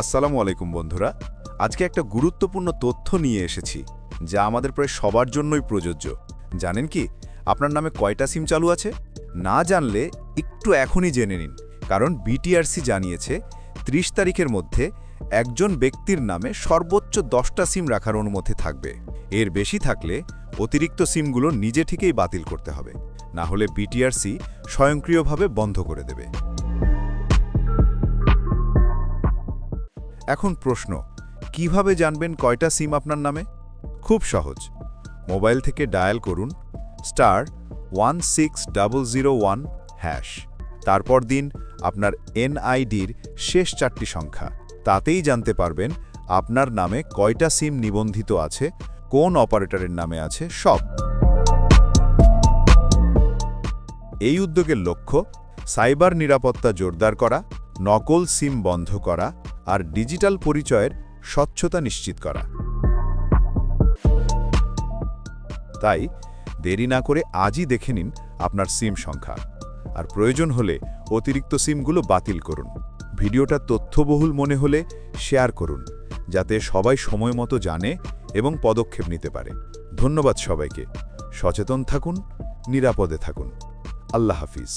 আসসালামু আলাইকুম বন্ধুরা। আজকে একটা গুরুত্বপূর্ণ তথ্য নিয়ে এসেছি যা আমাদের প্রায় সবার জন্যই প্রযোজ্য। জানেন কি আপনার নামে কয়টা সিম চালু আছে? না জানলে একটু এখনই জেনে নিন, কারণ বিটিআরসি জানিয়েছে ৩০ তারিখের মধ্যে একজন ব্যক্তির নামে সর্বোচ্চ 10টা সিম রাখার অনুমতি থাকবে। এর বেশি থাকলে অতিরিক্ত সিমগুলো নিজে থেকেই বাতিল করতে হবে, না হলে বিটিআরসি স্বয়ংক্রিয়ভাবে বন্ধ করে দেবে। এখন প্রশ্ন, কিভাবে জানবেন কয়টা সিম আপনার নামে? খুব সহজ। মোবাইল থেকে ডায়াল করুন *16001#। তারপর দিন আপনার এনআইডির শেষ 4টি সংখ্যা। তাতেই জানতে পারবেন আপনার নামে কয়টা সিম নিবন্ধিত আছে, কোন অপারেটরের নামে আছে সব। এই উদ্যোগের লক্ষ্য সাইবার নিরাপত্তা জোরদার করা, নকল সিম বন্ধ করা আর ডিজিটাল পরিচয়ের স্বচ্ছতা নিশ্চিত করা। তাই দেরি না করে আজই দেখে নিন আপনার সিম সংখ্যা, আর প্রয়োজন হলে অতিরিক্ত সিমগুলো বাতিল করুন। ভিডিওটা তথ্যবহুল মনে হলে শেয়ার করুন, যাতে সবাই সময় মতো জানে এবং পদক্ষেপ নিতে পারে। ধন্যবাদ সবাইকে। সচেতন থাকুন, নিরাপদে থাকুন। আল্লাহ হাফিজ।